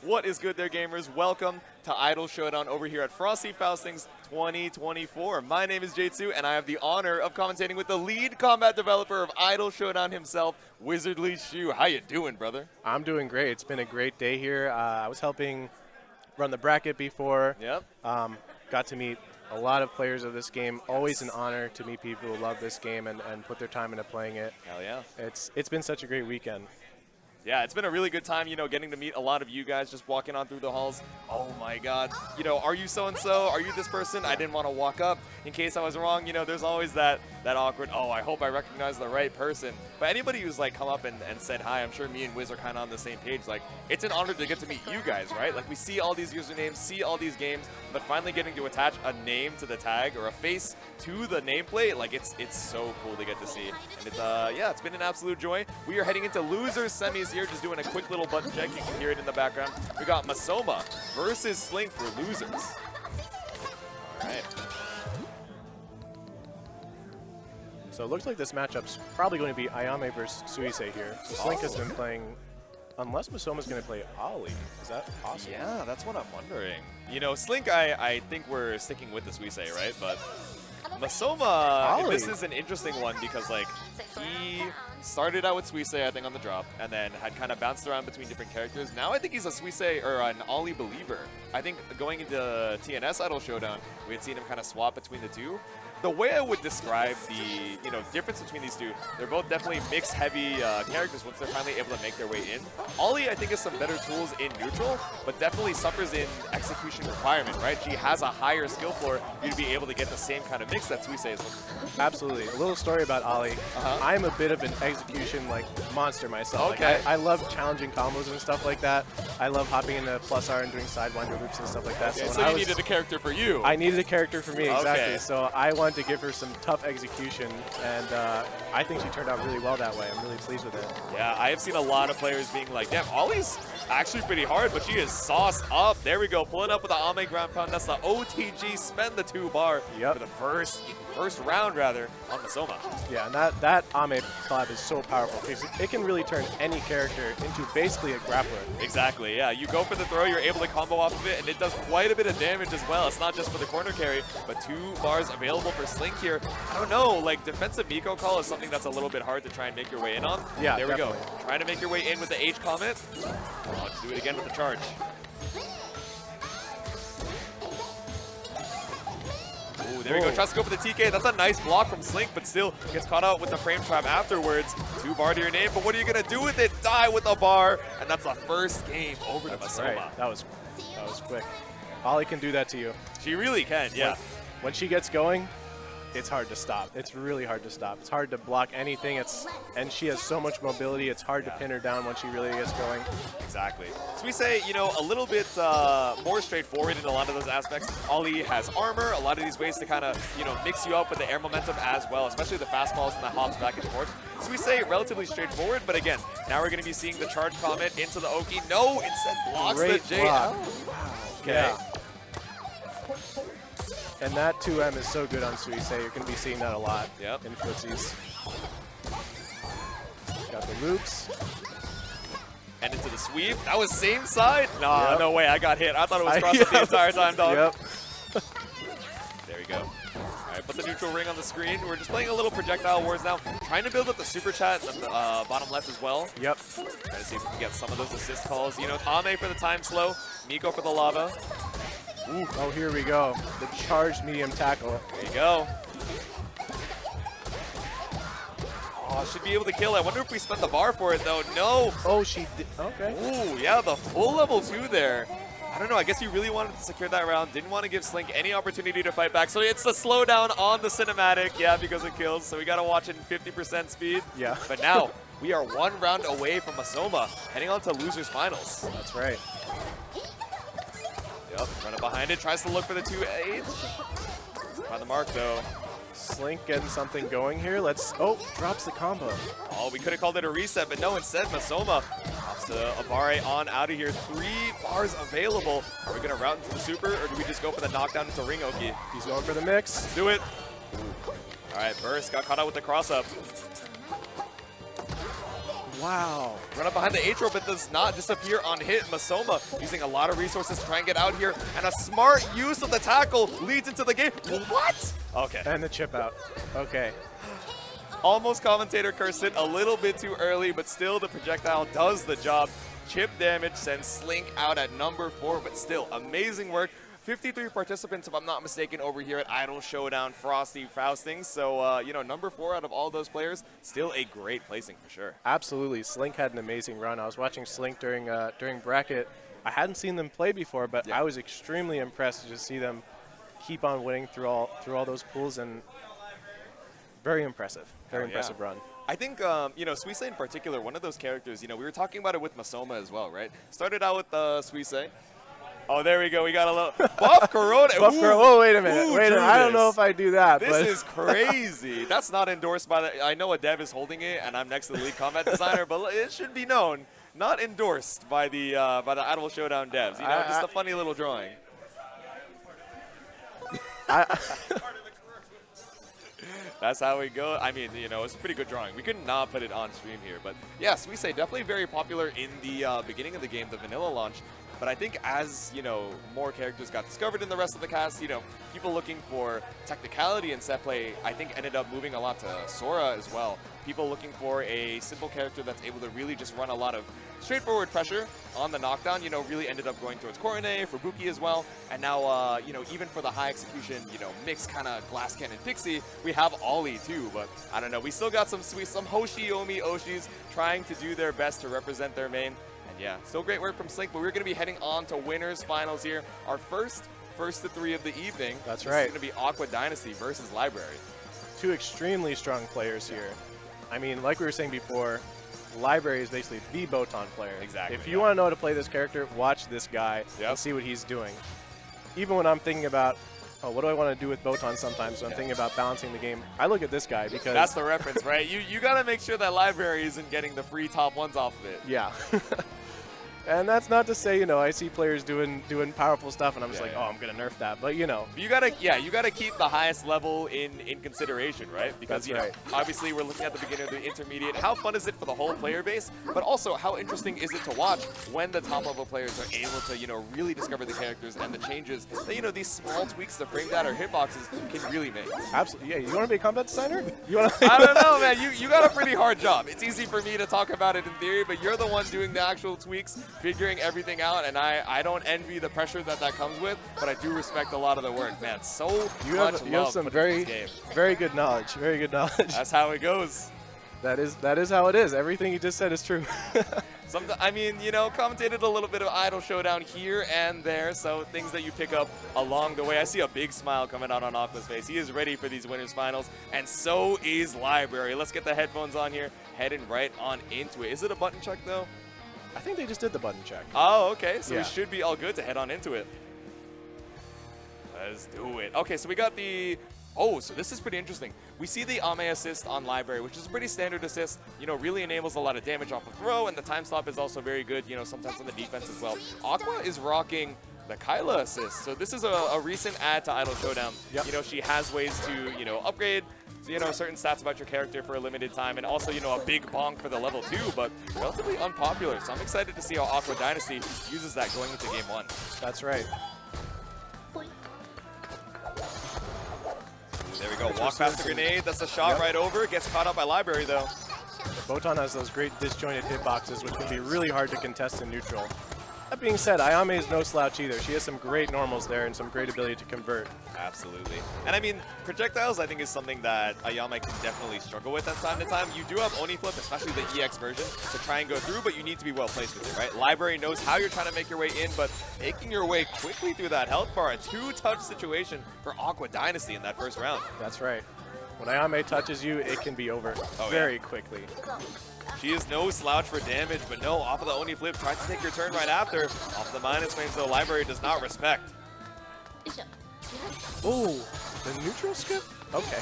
What is good there, gamers? Welcome to Idol Showdown over here at Frosty Faustings 2024. My name is J2, and I have the honor of commentating with the lead combat developer of Idol Showdown himself, Wizardly Shu. How you doing, brother? I'm doing great. It's been a great day here. I was helping run the bracket before. Yep. Got to meet a lot of players of this game. Always an honor to meet people who love this game and put their time into playing it. Hell yeah. It's been such a great weekend. Yeah, it's been a really good time, you know, getting to meet a lot of you guys just walking on through the halls. Oh my God, you know, are you so-and-so? Are you this person? I didn't want to walk up in case I was wrong. You know, there's always that awkward, oh, I hope I recognize the right person. But anybody who's like come up and said hi, I'm sure me and Wiz are kind of on the same page. Like, it's an honor to get to meet you guys, right? Like, we see all these usernames, see all these games, but finally getting to attach a name to the tag or a face to the nameplate, like, it's so cool to get to see. And it's, yeah, it's been an absolute joy. We are heading into losers semis here, just doing a quick little button check. You can hear it in the background. We got Masoma versus Slink for losers. All right. So it looks like this matchup's probably going to be Ayame versus Suisei here. So Slink has been playing, unless Masoma's going to play Ollie. Is that possible? Yeah, that's what I'm wondering. You know, Slink, I think we're sticking with the Suisei, right? But Masoma, this is an interesting one because, like, he started out with Suisei, I think, on the drop, and then had kind of bounced around between different characters. Now I think he's a Suisei or an Ollie believer. I think going into TNS Idol Showdown, we had seen him kind of swap between the two. The way I would describe the difference between these two, they're both definitely mix-heavy characters once they're finally able to make their way in. Ollie, I think, has some better tools in neutral, but definitely suffers in execution requirement, right? She has a higher skill floor for you to be able to get the same kind of mix that Suisei is looking for. Absolutely. A little story about Ollie. I'm a bit of an execution monster myself. Okay. Like, I love challenging combos and stuff like that. I love hopping into plus R and doing sidewinder loops and stuff like that. Okay, so you needed a character for you. I needed a character for me, exactly. Okay. So I wanted to give her some tough execution, and I think she turned out really well that way. I'm really pleased with it. Yeah, I have seen a lot of players being like, damn, Ollie's actually pretty hard, but she is sauced up. There we go, pulling up with the Ame ground pound. That's the OTG spend the 2-bar for the first round, rather, on Masoma. Yeah, and that Ame collab is so powerful because it can really turn any character into basically a grappler. Exactly, yeah. You go for the throw, you're able to combo off of it, and it does quite a bit of damage as well. It's not just for the corner carry, but 2 bars available for Slink here. I don't know, like, defensive Miko call is something that's a little bit hard to try and make your way in on. Yeah, there we definitely go. Trying to make your way in with the H comment. Oh, let's do it again with the charge. Ooh, there we go. Tries to go for the TK. That's a nice block from Slink, but still gets caught out with the frame trap afterwards. 2 bar to your name, but what are you going to do with it? Die with a bar, and that's the first game over to Masoma. Right. That was quick. Ollie can do that to you. She really can, yeah. When she gets going, it's hard to stop. It's really hard to stop. It's hard to block anything. And she has so much mobility. It's hard to pin her down when she really gets going. Exactly. So we say, you know, a little bit more straightforward in a lot of those aspects. Ollie has armor, a lot of these ways to kind of, you know, mix you up with the air momentum as well, especially the fastballs and the hops back and forth. So we say relatively straightforward, but again, now we're going to be seeing the charge comment into the Oki. No, instead blocks Great the J. block. Wow. Okay. Yeah. And that 2M is so good on Suisei. You're going to be seeing that a lot in footsies. Got the loops. And into the sweep. That was same side? Nah, no way. I got hit. I thought it was crossing the entire time, dog. There we go. All right, put the neutral ring on the screen. We're just playing a little projectile wars now. Trying to build up the super chat in the bottom left as well. Yep. Trying to see if we can get some of those assist calls. You know, Ame for the time slow. Miko for the lava. Ooh. Oh, here we go. The charged medium tackle. There you go. Oh, should be able to kill. I wonder if we spent the bar for it, though. No. Oh, she did. Okay. Ooh, yeah, the full level 2 there. I don't know. I guess he really wanted to secure that round. Didn't want to give Slink any opportunity to fight back. So it's the slowdown on the cinematic. Yeah, because it kills. So we got to watch it in 50% speed. Yeah. But now we are 1 round away from Masoma, heading on to losers finals. That's right. Yep, running behind it, tries to look for the 2H. On the mark, though. Slink getting something going here. Oh, drops the combo. Oh, we could have called it a reset, but no, instead, Masoma pops to Abare on out of here. 3 bars available. Are we going to route into the super, or do we just go for the knockdown into Ring Oki? He's going for the mix. Let's do it. All right, Burst got caught out with the cross-up. Wow. Run up behind the H-roll, but does not disappear on hit. Masoma using a lot of resources to try and get out here, and a smart use of the tackle leads into the game. What? Okay. And the chip out. Okay. Almost commentator cursed it a little bit too early, but still the projectile does the job. Chip damage sends Slink out at number 4, but still amazing work. 53 participants, if I'm not mistaken, over here at Idol Showdown Frosty Faustings. So, you know, number 4 out of all those players, still a great placing for sure. Absolutely. Slink had an amazing run. I was watching Slink during bracket. I hadn't seen them play before, but I was extremely impressed to just see them keep on winning through all those pools, and very impressive. Very impressive run. I think, you know, Suisse in particular, one of those characters, you know, we were talking about it with Masoma as well, right? Started out with Suisse. Oh, there we go. We got a little buff Corona. Oh, wait a minute. Wait a minute. I don't know if I do that. This is crazy. That's not endorsed by the. I know a dev is holding it, and I'm next to the lead combat designer, but it should be known, not endorsed by the Idol Showdown devs. You know, just a funny little drawing. That's how we go. I mean, you know, it's a pretty good drawing. We could not put it on stream here, but yeah, Suisse definitely very popular in the beginning of the game, the vanilla launch. But I think as, you know, more characters got discovered in the rest of the cast, you know, people looking for technicality in set play, I think ended up moving a lot to Sora as well. People looking for a simple character that's able to really just run a lot of straightforward pressure on the knockdown, you know, really ended up going towards Coronet, for Buki as well. And now, you know, even for the high execution, you know, mixed kind of glass cannon pixie, we have Ollie too. But I don't know, we still got some Hoshi Omi Oshis trying to do their best to represent their main. Yeah, still great work from Slink, but we're going to be heading on to winners finals here. Our first to 3 of the evening. That's right. It's going to be Aqua Dynasty versus Library. 2 extremely strong players here. I mean, like we were saying before, Library is basically the Botan player. Exactly. If you want to know how to play this character, watch this guy and see what he's doing. Even when I'm thinking about, oh, what do I want to do with Botan sometimes? So I'm thinking about balancing the game. I look at this guy because that's the reference, right? You got to make sure that Library isn't getting the free top 1s off of it. Yeah. And that's not to say, you know, I see players doing powerful stuff, and I'm just like, oh, I'm gonna nerf that. But you know, you gotta keep the highest level in consideration, right? Because you know, obviously we're looking at the beginning of the intermediate. How fun is it for the whole player base? But also, how interesting is it to watch when the top level players are able to, you know, really discover the characters and the changes that, you know, these small tweaks to frame data or hitboxes can really make. Absolutely. Yeah. You want to be a combat designer? You want? I don't know, man. You got a pretty hard job. It's easy for me to talk about it in theory, but you're the one doing the actual tweaks, figuring everything out, and I don't envy the pressure that comes with, but I do respect a lot of the work, man. So you have some very good knowledge. Very good knowledge. That's how it goes. That is how it is. Everything you just said is true. I mean, you know, commentated a little bit of Idol Showdown here and there, so things that you pick up along the way. I see a big smile coming out on Aqua's face. He is ready for these winners finals, and so is Library. Let's get the headphones on here, heading right on into it. Is it a button check though? I think they just did the button check. Oh, okay. So we should be all good to head on into it. Let's do it. Okay, so we got the... Oh, so this is pretty interesting. We see the Ame assist on Library, which is a pretty standard assist. You know, really enables a lot of damage off the throw, and the time stop is also very good, you know, sometimes on the defense as well. Aqua is rocking the Kyla assist. So this is a recent add to Idol Showdown. Yep. You know, she has ways to, you know, upgrade, you know, certain stats about your character for a limited time, and also, you know, a big bonk for the level 2, but relatively unpopular. So I'm excited to see how Aqua Dynasty uses that going into game 1. That's right. There we go. Walk past the grenade. That's a shot right over. Gets caught up by Library, though. Botan has those great disjointed hitboxes, which can be really hard to contest in neutral. That being said, Ayame is no slouch either. She has some great normals there and some great ability to convert. Absolutely. And I mean, projectiles, I think, is something that Ayame can definitely struggle with at time to time. You do have Oni Flip, especially the EX version, to try and go through, but you need to be well placed with it, right? Library knows how you're trying to make your way in, but making your way quickly through that health bar, a 2-touch situation for Aqua Dynasty in that first round. That's right. When Ayame touches you, it can be over very quickly. She is no slouch for damage, but no, off of the Oni Flip, tries to take your turn right after. Off the minus frames, though, Library does not respect. Oh, the neutral skip? Okay.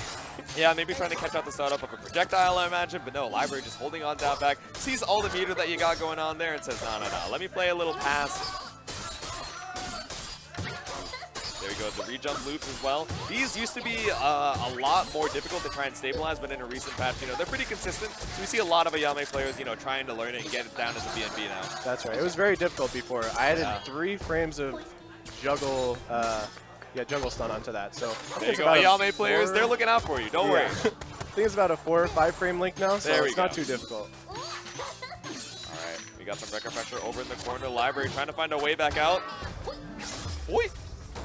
Yeah, maybe trying to catch out the startup of a projectile, I imagine, but no, Library just holding on down back, sees all the meter that you got going on there and says, no, let me play a little pass. There you go, the re-jump loops as well. These used to be a lot more difficult to try and stabilize, but in a recent patch, they're pretty consistent. So we see a lot of Ayame players, trying to learn it and get it down as a BNB now. That's right. It was very difficult before. I added 3 frames of juggle, juggle stun onto that. So there you go, Ayame players, they're looking out for you. Don't worry. I think it's about a 4 or 5 frame link now, so it's not too difficult. All right, we got some Rekka pressure over in the corner. Library trying to find a way back out. Wait.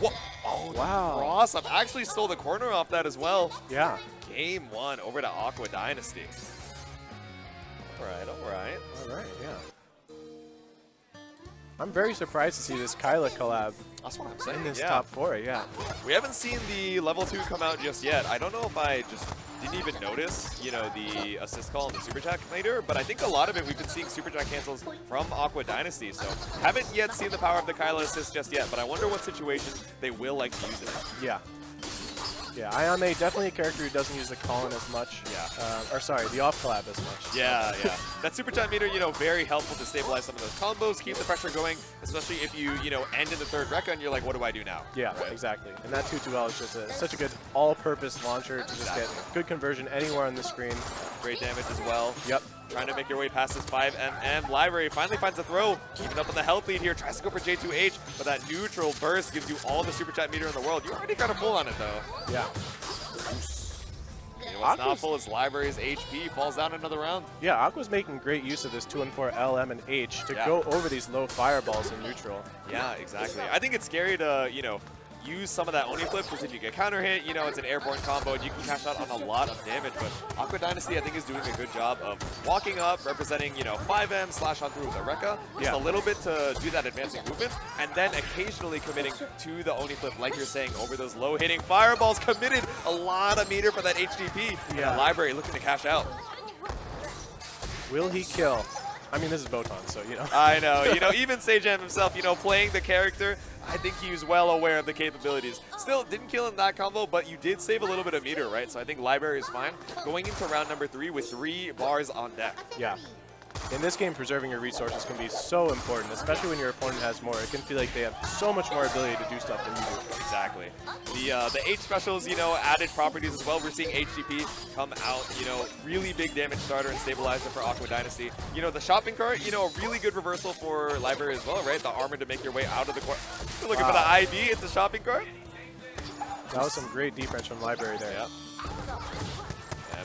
What? Oh, wow. Awesome. Actually stole the corner off that as well. Yeah. Game 1 over to Aqua Dynasty. All right, all right. All right, yeah. I'm very surprised to see this Kyla collab That's what I'm saying. in this top 4, yeah. We haven't seen the level 2 come out just yet. I don't know if I just didn't even notice, the assist call and the super chat later, but I think a lot of it we've been seeing super chat cancels from Aqua Dynasty, so haven't yet seen the power of the Kyla assist just yet, but I wonder what situations they will like to use it in. Yeah. Yeah, Ayame, definitely a character who doesn't use the call-in as much. Yeah. Or sorry, the off-collab as much. Yeah, yeah. That super chat meter, very helpful to stabilize some of those combos, keep the pressure going, especially if you, end in the third Rekka and you're like, what do I do now? Yeah, right? Exactly. And that 2-2L is just such a good all-purpose launcher to just get good conversion anywhere on the screen. Great damage as well. Yep. Trying to make your way past this 5mm. Library finally finds a throw. Keeping up on the health lead here. Tries to go for J2H, but that neutral burst gives you all the super chat meter in the world. You're already kind of full on it, though. Yeah. What's not full is Library's HP. Falls down another round. Yeah, Aqua's making great use of this 2-4 L, M, and H to go over these low fireballs in neutral. Yeah, exactly. I think it's scary to, use some of that Oni flip, because if you get counter hit, it's an airborne combo and you can cash out on a lot of damage. But Aqua Dynasty, I think, is doing a good job of walking up, representing, 5M, slash on through with a Rekka, just a little bit to do that advancing movement, and then occasionally committing to the Oni flip, like you're saying, over those low hitting fireballs. Committed a lot of meter for that HDP. Yeah. Library looking to cash out. Will he kill? I mean, this is Botan, so, I know. Even Sajam himself, playing the character, I think he was well aware of the capabilities. Still, didn't kill in that combo, but you did save a little bit of meter, right? So I think Library is fine. Going into round number 3 with 3 bars on deck. Yeah. In this game, preserving your resources can be so important, especially when your opponent has more. It can feel like they have so much more ability to do stuff than you do. Exactly. The H specials, added properties as well. We're seeing HDP come out, really big damage starter and stabilizer for Aqua Dynasty. The shopping cart, a really good reversal for Library as well, right? The armor to make your way out of the court. You're looking for the ID, it's the shopping cart. That was some great defense from Library there. Yep.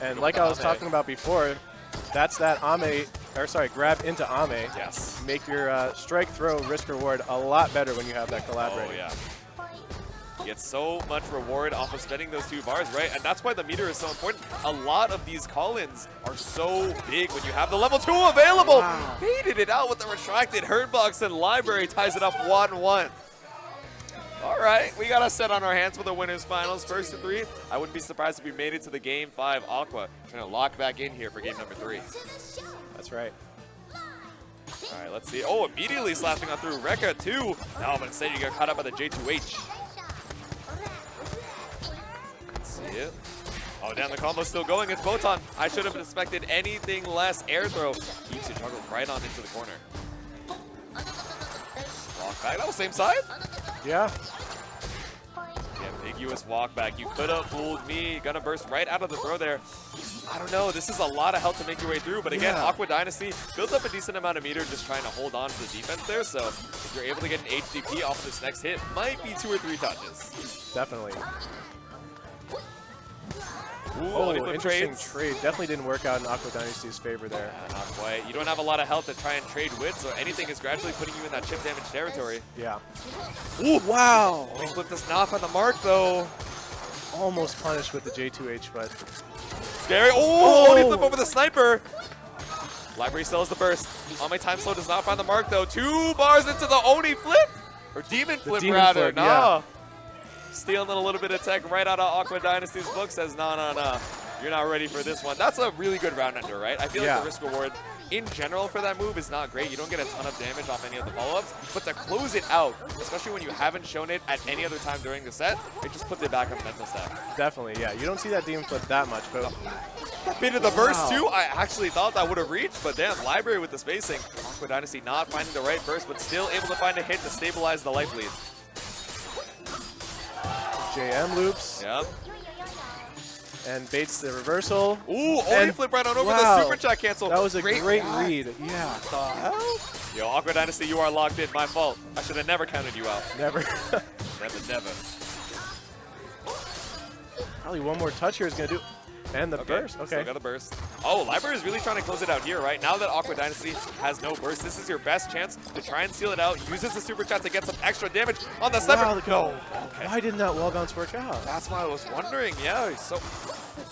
And like I was talking about before, that's that grab into Ame. Yes. Make your strike, throw, risk, reward a lot better when you have that collaborating. Oh, yeah. You get so much reward off of spending those 2 bars, right? And that's why the meter is so important. A lot of these call-ins are so big when you have the level 2 available. Wow. Baited it out with the retracted hurt box, and Library ties it up 1-1. All right, we got a set on our hands for the winners finals. First to 3. I wouldn't be surprised if we made it to the game 5. Aqua trying to lock back in here for game number 3. That's right. All right, let's see. Oh, immediately slashing on through Rekka too. No, but instead you get caught up by the J2H. Let's see it. Oh, damn, the combo's still going. It's Botan. I should have expected anything less. Air throw keeps it juggled right on into the corner. Walk back. That was same side? Yeah. Ambiguous walk back. You could have fooled me. Gonna burst right out of the throw there. I don't know. This is a lot of health to make your way through. But again, Aqua Dynasty builds up a decent amount of meter just trying to hold on to the defense there. So if you're able to get an HDP off this next hit, might be 2 or 3 touches. Definitely. Ooh, interesting trade. Definitely didn't work out in Aqua Dynasty's favor there. Yeah, not quite. You don't have a lot of health to try and trade with, so anything is gradually putting you in that chip damage territory. Yeah. Ooh, wow. Only flip does not on the mark, though. Almost punished with the J2H, but... Scary. Oh, only flip over the sniper. Library still has the burst. On my time slow does not find the mark, though. 2 bars into the Oni flip. Or Demon flip, rather. Flip, no. Yeah. Stealing a little bit of tech right out of Aqua Dynasty's book. Says, no. You're not ready for this one. That's a really good round ender, right? I feel like the risk reward in general for that move is not great. You don't get a ton of damage off any of the follow-ups, but to close it out, especially when you haven't shown it at any other time during the set, it just puts it back on the mental stack. Definitely, yeah. You don't see that demon flip that much, but... Bit of the burst too. I actually thought that would have reached, but damn, Library with the spacing. Aqua Dynasty not finding the right burst, but still able to find a hit to stabilize the life lead. JM loops. Yep. And baits the reversal. Ooh, only flip right on over wow, the super chat cancel. That was a great read. Yeah. Yo, Aqua Dynasty, you are locked in. My fault. I should have never counted you out. Never. Never. Probably one more touch here is going to do. And the burst. Okay. Still got the burst. Oh, Library is really trying to close it out here, right? Now that Aqua Dynasty has no burst, this is your best chance to try and seal it out. Uses the super chat to get some extra damage on the sniper. Wow, no. Okay. Why didn't that wall bounce work out? That's why I was wondering. Yeah, it's so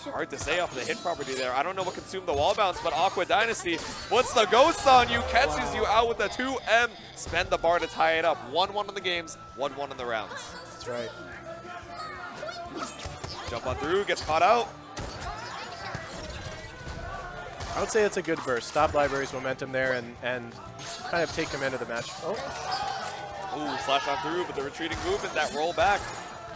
hard to say off the hit property there. I don't know what consumed the wall bounce, but Aqua Dynasty puts the ghost on you, catches you out with the 2M. Spend the bar to tie it up. 1-1 on the games, 1-1 on the rounds. That's right. Jump on through, gets caught out. I would say it's a good burst. Stop Library's momentum there and kind of take command of the match. Oh. Ooh, slash on through, but the retreating movement, that roll back.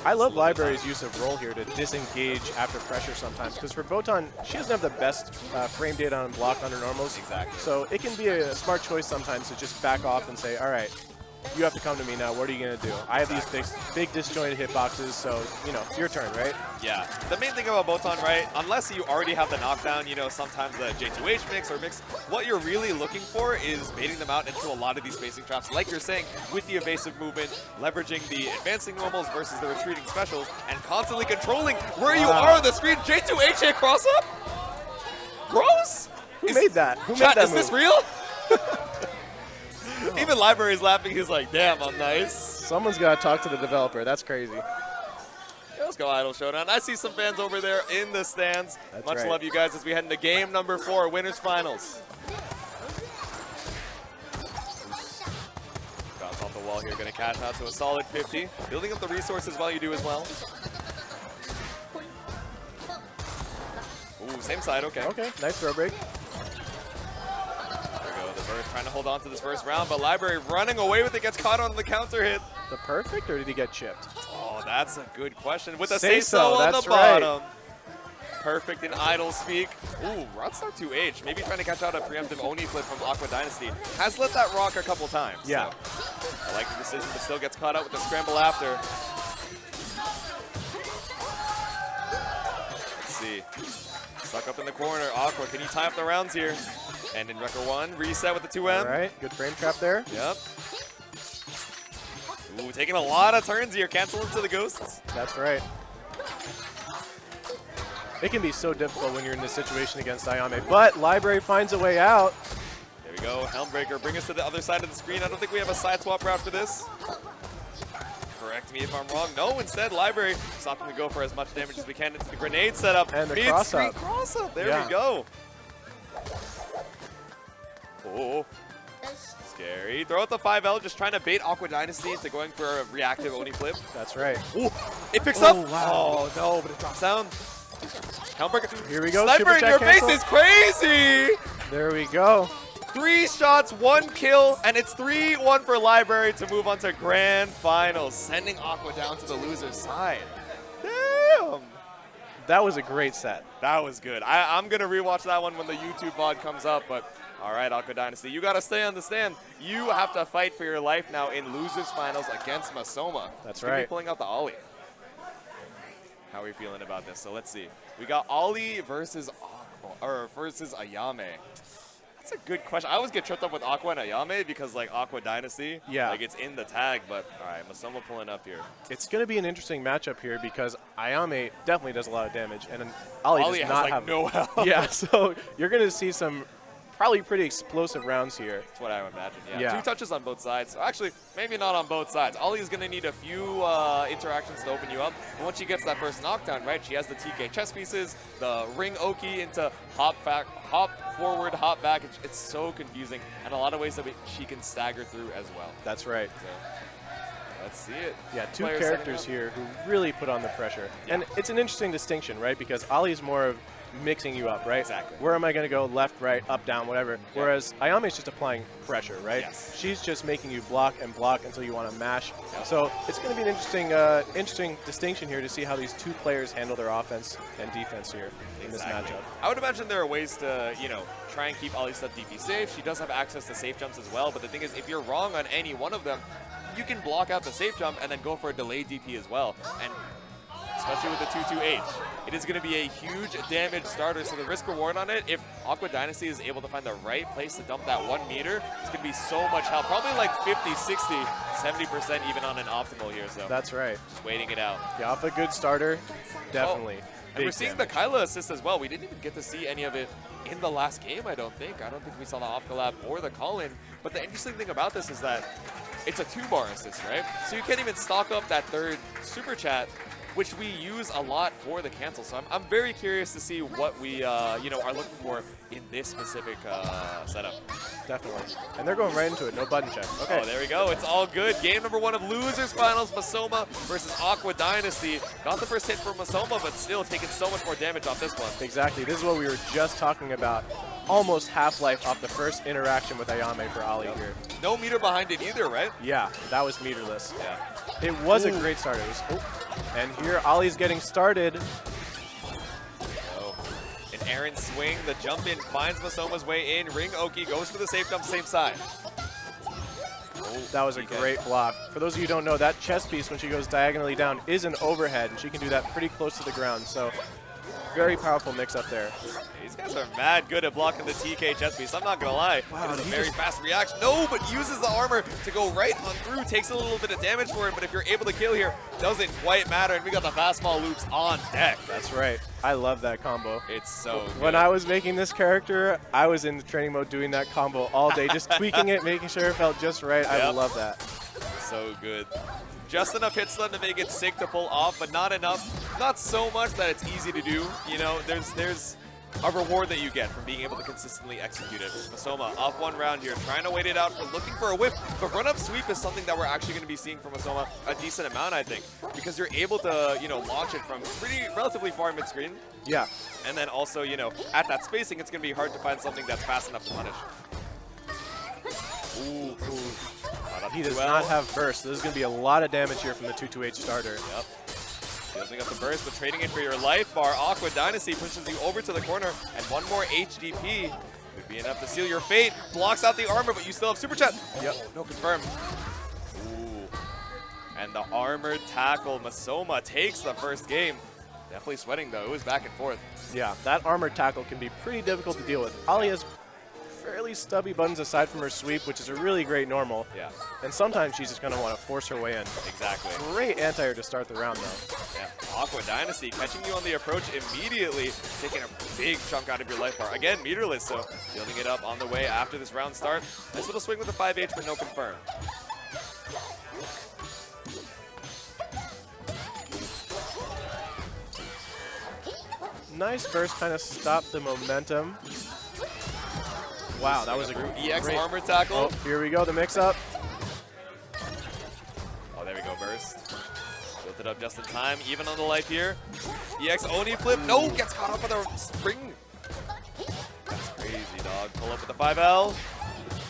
I love Library's use of roll here to disengage after pressure sometimes, because for Botan, she doesn't have the best frame data on block under normals. Exactly. So it can be a smart choice sometimes to just back off and say, all right, you have to come to me now. What are you going to do? I have these big disjointed hitboxes, so, you know, it's your turn, right? Yeah. The main thing about Botan, right, unless you already have the knockdown, you know, sometimes the J2H mix or mix, what you're really looking for is baiting them out into a lot of these spacing traps, like you're saying, with the evasive movement, leveraging the advancing normals versus the retreating specials, and constantly controlling where you are on the screen. J2H cross up? Gross? Who made that? Who made Chat, that is move? this real? Even Library is laughing. He's like, damn, I'm nice. Someone's got to talk to the developer. That's crazy. Let's go Idol Showdown. I see some fans over there in the stands. That's Much right. love, you guys, as we head into game number 4, winners finals. Bounce off the wall here, gonna cash out to a solid 50. Building up the resources while you do as well. Ooh, same side, okay. Okay, nice throw break. There we go, the Bird trying to hold on to this first round, but Library running away with it, gets caught on the counter hit. The perfect, or did he get chipped? Oh, that's a good question. With the Say say-so so, on that's the right. bottom. Perfect in idle speak. Ooh, Rockstar 2H, maybe trying to catch out a preemptive Oni flip from Aqua Dynasty. Has let that rock a couple times. Yeah. So I like the decision, but still gets caught out with the scramble after. Let's see. Stuck up in the corner. Aqua, can you tie up the rounds here? And in record 1, reset with the 2M. All right, good frame trap there. Yep. Ooh, taking a lot of turns here. Cancel into the ghosts. That's right. It can be so difficult when you're in this situation against Ayame, but Library finds a way out. There we go, Helmbreaker, bring us to the other side of the screen. I don't think we have a side swap route for this. Correct me if I'm wrong. No, instead, Library stopping to go for as much damage as we can into the grenade setup. And the cross-up. Cross-up, there Yeah. we go. Oh, scary. Throw out the 5L, just trying to bait Aqua Dynasty into going for a reactive Oni flip. That's right. Ooh, it picks Oh, up. wow. Oh, no, but it drops down. Helmbreaker. Here we go, Sniper super in chat your cancel. face is crazy. There we go. 3 shots, 1 kill, and it's 3-1 for Library to move on to grand finals, sending Aqua down to the loser's side. Damn. That was a great set. That was good. I'm going to rewatch that one when the YouTube VOD comes up, but all right, Aqua Dynasty, you got to stay on the stand. You have to fight for your life now in losers finals against Masoma. That's He's gonna be right. pulling out the Ollie. How are we feeling about this? So let's see. We got Ollie versus Ayame. That's a good question. I always get tripped up with Aqua and Ayame because like Aqua Dynasty, Yeah. like it's in the tag, but all right, Masoma pulling up here. It's going to be an interesting matchup here because Ayame definitely does a lot of damage, and Ollie Ollie does has not like have no health. Yeah, so you're going to see some probably pretty explosive rounds here. That's what I would imagine, yeah. Yeah. 2 touches on both sides. Actually, maybe not on both sides. Ollie's going to need a few interactions to open you up. And once she gets that first knockdown, right, she has the TK chess pieces, the ring Oki into hop forward, hop back. It's so confusing. And a lot of ways that she can stagger through as well. That's right. So, let's see it. Yeah, 2 Players characters setting up. here who really put on the pressure. Yeah. And it's an interesting distinction, right? Because Ollie's more of mixing you up, right? Exactly. Where am I going to go? Left, right, up, down, whatever. Yeah. Whereas Ayame's just applying pressure, right? Yes. She's just making you block and block until you want to mash. Yeah. So it's going to be an interesting distinction here to see how these 2 players handle their offense and defense here in this Exactly. matchup. I would imagine there are ways to, you know, try and keep Ollie's stuff DP safe. She does have access to safe jumps as well, but the thing is, if you're wrong on any one of them, you can block out the safe jump and then go for a delayed DP as well. And especially with the 2-2H. It is going to be a huge damage starter, so the risk reward on it, if Aqua Dynasty is able to find the right place to dump that 1 meter, it's going to be so much help. Probably like 50, 60, 70% even on an optimal here. So that's right. Just waiting it out. Yeah, off a good starter, definitely. And we're seeing the Kyla assist as well. We didn't even get to see any of it in the last game, I don't think. I don't think we saw the off collab or the call-in. But the interesting thing about this is that it's a 2-bar assist, right? So you can't even stock up that 3rd super chat, which we use a lot for the cancel. So I'm very curious to see what we are looking for in this specific setup. Definitely. And they're going right into it. No button check. Okay. Oh, there we go. It's all good. Game number 1 of Losers Finals, Masoma versus Aqua Dynasty. Got the first hit from Masoma, but still taking so much more damage off this one. Exactly. This is what we were just talking about. Almost half-life off the first interaction with Ayame for Ali here. No meter behind it either, right? Yeah, that was meterless. Yeah. It was a great start. It was, and here Ali's getting started. An Aaron swing, the jump in finds Masoma's way in. Ring Oki goes for the safe jump, same side. That was a great block. For those of you who don't know, that chest piece, when she goes diagonally down, is an overhead, and she can do that pretty close to the ground. So very powerful mix up there. These guys are mad good at blocking the TK chest piece. I'm not going to lie. Wow, it is a very fast reaction. No, but uses the armor to go right on through. Takes a little bit of damage for it, but if you're able to kill here, doesn't quite matter. And we got the fastball loops on deck. That's right. I love that combo. It's so good. When I was making this character, I was in the training mode doing that combo all day, just tweaking it, making sure it felt just right. Yep. I love that. So good. Just enough hit stun to make it sick to pull off, but not enough. Not so much that it's easy to do. You know, there's a reward that you get from being able to consistently execute it. Masoma off 1 round here, trying to wait it out, looking for a whip. But run-up sweep is something that we're actually going to be seeing from Masoma a decent amount, I think, because you're able to, launch it from relatively far mid-screen. Yeah. And then also, at that spacing, it's going to be hard to find something that's fast enough to punish. Ooh. He does not have burst. There's going to be a lot of damage here from the 2-2H starter. Yep. Building up the burst, but trading it for your life bar. Aqua Dynasty pushes you over to the corner, and 1 more HDP would be enough to seal your fate. Blocks out the armor, but you still have super chat. Yep. No confirm. Ooh. And the armored tackle. Masoma takes the first game. Definitely sweating, though. It was back and forth. Yeah, that armored tackle can be pretty difficult to deal with. Ali has fairly stubby buttons aside from her sweep, which is a really great normal. Yeah. And sometimes she's just going to want to force her way in. Exactly. Great anti-air to start the round, though. Yeah. Aqua Dynasty catching you on the approach immediately, taking a big chunk out of your life bar. Again, meterless, so building it up on the way after this round start. Nice little swing with the 5H, but no confirm. Nice burst, kind of stopped the momentum. Wow, that was a great EX armor tackle. Oh, here we go, the mix-up. Oh, there we go, burst. Built it up just in time, even on the life here. EX Oni flip. No, gets caught up by the spring. That's crazy, dog. Pull up with the 5L.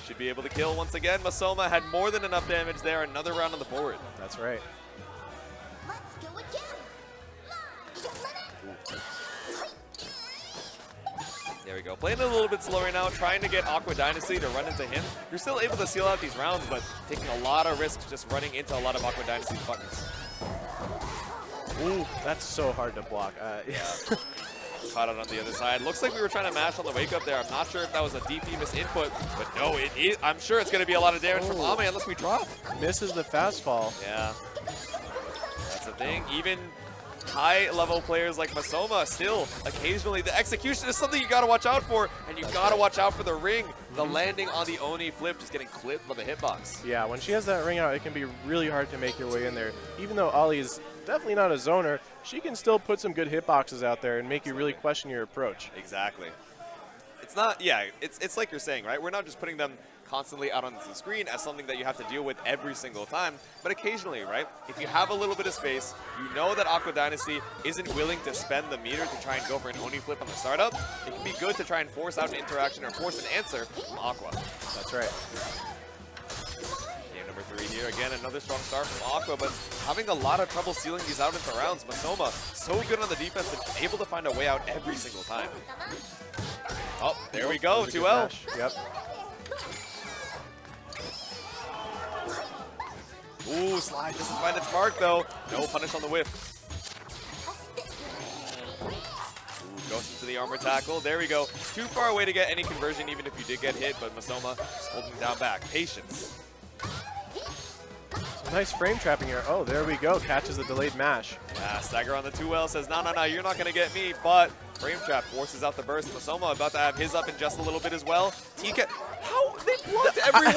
Should be able to kill once again. Masoma had more than enough damage there. Another round on the board. That's right. Let's go again. There we go. Playing it a little bit slower now, trying to get Aqua Dynasty to run into him. You're still able to seal out these rounds, but taking a lot of risks just running into a lot of Aqua Dynasty's buttons. Ooh, that's so hard to block. Yeah. Caught it on the other side. Looks like we were trying to mash on the wake up there. I'm not sure if that was a DP misinput, but no, it is. I'm sure it's going to be a lot of damage from Ame unless we drop. Misses the fastball. Yeah. That's the thing. Even high-level players like Masoma still, occasionally, the execution is something you got to watch out for, and you got to watch out for the ring. The landing on the Oni flip, just getting clipped by the hitbox. Yeah, when she has that ring out, it can be really hard to make your way in there. Even though Ali is definitely not a zoner, she can still put some good hitboxes out there and make you really question your approach. Exactly. It's not, yeah, it's like you're saying, right? We're not just putting them constantly out on the screen as something that you have to deal with every single time, but occasionally, right? If you have a little bit of space, you know that Aqua Dynasty isn't willing to spend the meter to try and go for an Oni flip on the startup. It can be good to try and force out an interaction or force an answer from Aqua. That's right. Game number 3 here. Again, another strong start from Aqua, but having a lot of trouble sealing these out into rounds. Masoma, so good on the defense, and able to find a way out every single time. Oh, there we go, 2L. Yep. Ooh, slide doesn't find its mark though. No punish on the whiff. into the armor tackle. There we go. Too far away to get any conversion, even if you did get hit, but Masoma is holding down back. Patience. Nice frame trapping here. Oh, there we go. Catches the delayed mash. Yeah, Stagger on the 2L says, no, you're not going to get me, but frame trap forces out the burst. Masoma about to have his up in just a little bit as well. TK, how? They blocked everyone!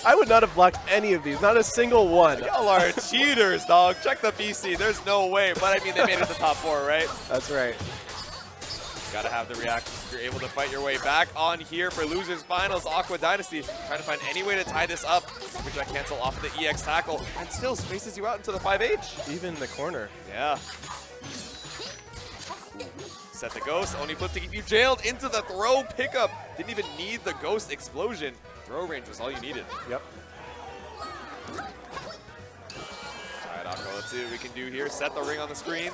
I would not have blocked any of these. Not a single one. Y'all are cheaters, dog. Check the BC. There's no way. But, I mean, they made it to top 4, right? That's right. Gotta have the reactions if you're able to fight your way back on here for Losers Finals. Aqua Dynasty trying to find any way to tie this up. Which I cancel off the EX tackle and still spaces you out into the 5H. Even in the corner. Yeah. Set the ghost, only flip to keep you jailed into the throw pickup. Didn't even need the ghost explosion. Throw range was all you needed. Yep. All right, Aqua, let's see what we can do here. Set the ring on the screen.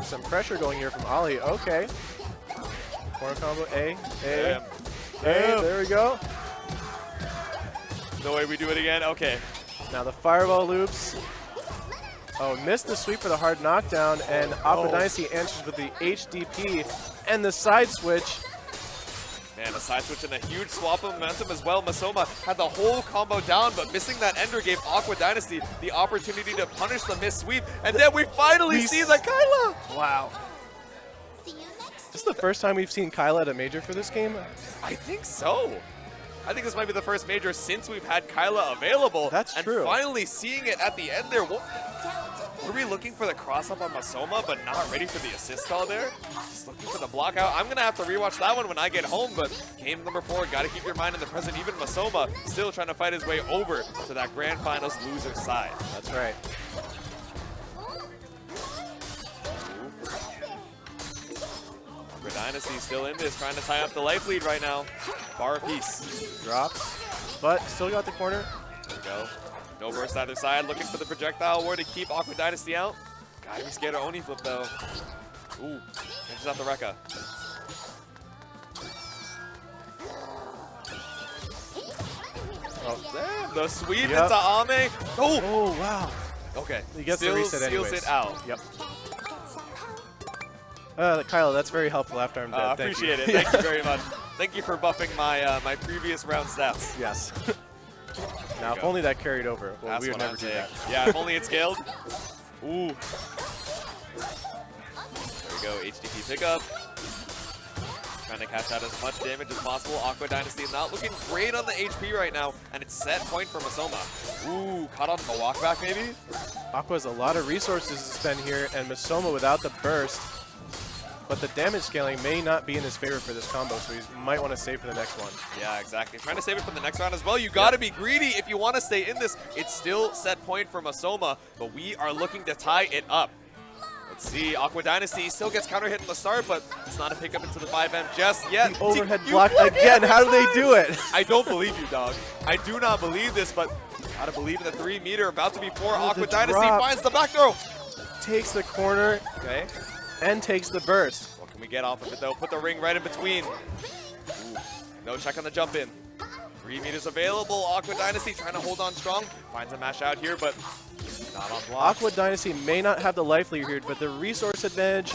Some pressure going here from Ali. Okay. Corner combo. A. Damn. There we go. No way we do it again. Okay. Now the fireball loops. Oh, missed the sweep for the hard knockdown, and Aqua Dynasty answers with the HDP and the side switch. Man, a side switch and a huge swap of momentum as well. Masoma had the whole combo down, but missing that ender gave Aqua Dynasty the opportunity to punish the missed sweep. And then we finally see the Kyla. Wow. See you next. This is the first time we've seen Kyla at a major for this game. I think so. I think this might be the first major since we've had Kyla available. That's true. And finally seeing it at the end there. Were we looking for the cross-up on Masoma, but not ready for the assist call there? Just looking for the block out. I'm going to have to rewatch that one when I get home, but game number 4, got to keep your mind in the present. Even Masoma still trying to fight his way over to that Grand Finals loser side. That's right. Aqua Dynasty still in this, trying to tie up the life lead right now. Bar apiece. Drops, but still got the corner. There we go. No burst either side, looking for the projectile war to keep Aqua Dynasty out. Gotta be scared of Oni flip though. Ooh, catches out the Rekka. Oh, damn, the sweep into Ame. Oh, wow. Okay, He gets still the reset seals anyways. it out. Yep. Kyla, that's very helpful left arm dead. Thank Appreciate you. it, thank you very much. Thank you for buffing my my previous round stats. Yes. Now, if only that carried over. Well, That's we would what never I'm do saying. that. Yeah, if only it scaled. Ooh. There we go, HDP pickup. Trying to catch out as much damage as possible. Aqua Dynasty not looking great on the HP right now, and it's set point for Masoma. Ooh, caught on the walk back maybe? Aqua has a lot of resources to spend here, and Masoma without the burst. But the damage scaling may not be in his favor for this combo, so he might want to save for the next one. Yeah, exactly. Trying to save it for the next round as well. You got to be greedy if you want to stay in this. It's still set point for Masoma, but we are looking to tie it up. Let's see. Aqua Dynasty still gets counter hit in the start, but it's not a pickup into the 5M just yet. The overhead block again. How do they do it? I don't believe you, dog. I do not believe this, but gotta believe in the 3 meter. About to be 4. Oh, Aqua the Dynasty drop. finds the back throw. Takes the corner Okay. and takes the burst. What can we get off of it, though? Put the ring right in between. Ooh. No check on the jump in. 3 meters available. Aqua Dynasty trying to hold on strong. Finds a mash out here, but not on block. Aqua Dynasty may not have the life lead here, but the resource advantage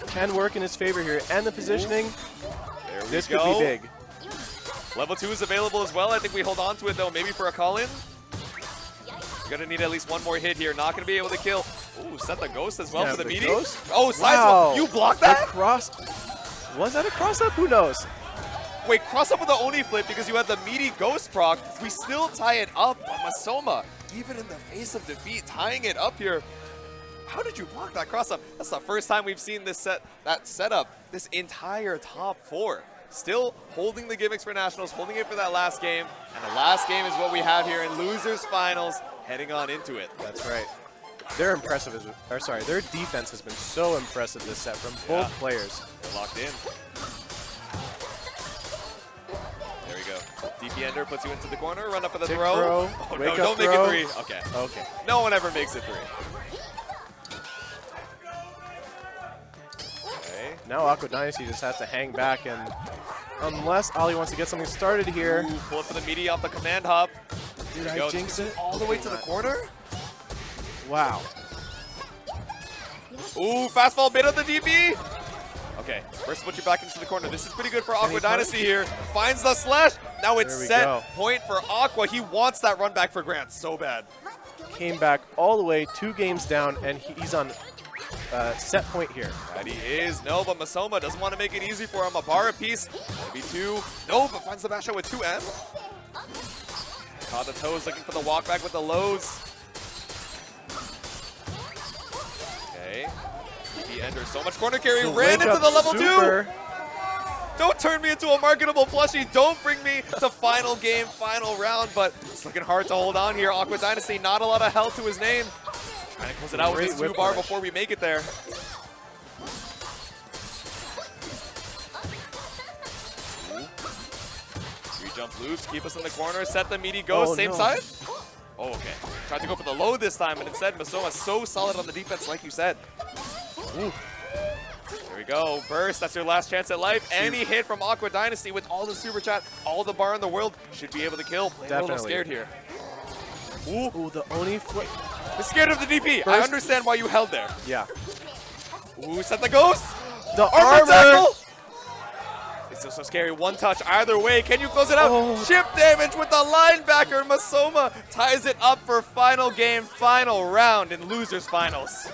can work in his favor here. And the positioning, There we this go. could be big. Level 2 is available as well. I think we hold on to it, though, maybe for a call-in. Gonna need at least one more hit here. Not gonna be able to kill. Ooh, set the ghost as well Yeah, for the the meaty. ghost? Oh, side Wow. swap. You blocked The that? cross. Was that a cross up? Who knows? Wait, cross up with the Oni flip because you had the meaty ghost proc. We still tie it up on Masoma. Even in the face of defeat, tying it up here. How did you block that cross up? That's the first time we've seen this setup this entire top 4. Still holding the gimmicks for Nationals, holding it for that last game. And the last game is what we have here in Losers Finals, heading on into it. That's right. Their their defense has been so impressive this set from both players. They're locked in. There we go. DP Ender puts you into the corner, run up for the Tick throw. throw, Oh wake no, up don't make throw. it 3. Okay. Okay. No one ever makes it 3. Okay. Now Aqua Dynasty just has to hang back and unless Ollie wants to get something started here. Ooh, pull it for the meaty off the command hop. Did There I we go. jinx it? All the way to the corner. Wow. Ooh, fastball bit of the DP. Okay, first put you back into the corner. This is pretty good for Aqua Dynasty here. Finds the slash. Now it's There we set go. point for Aqua. He wants that run back for Grant so bad. Came back all the way, 2 games down, and he's on set point here. That he is. No, but Masoma doesn't want to make it easy for him. A bar apiece. Maybe 2. No, but finds the bash out with 2M. Caught the toes, looking for the walk back with the lows. Okay. He enters so much corner carry. The Ran wake into up the level super. 2. Don't turn me into a marketable plushie. Don't bring me to final game, final round. But it's looking hard to hold on here. Aqua Dynasty, not a lot of health to his name. Trying to close it out with Great this whip 2-bar punish. before we make it there. Jump loops, keep us in the corner, set the meaty ghost, Oh, same no. side. Oh, okay. Tried to go for the low this time, and instead Masoma so solid on the defense, like you said. Ooh. There we go, burst, that's your last chance at life. Any hit from Aqua Dynasty with all the super chat, all the bar in the world, should be able to kill. Playing a little Definitely. scared here. Ooh, the Oni flip. He's scared of the DP. I Burst. understand why you held there. Yeah. Ooh, set the ghost. The Armor armor. tackle. It's still so scary. One touch either way. Can you close it out? Oh. Chip damage with the linebacker. Masoma ties it up for final game, final round in losers finals.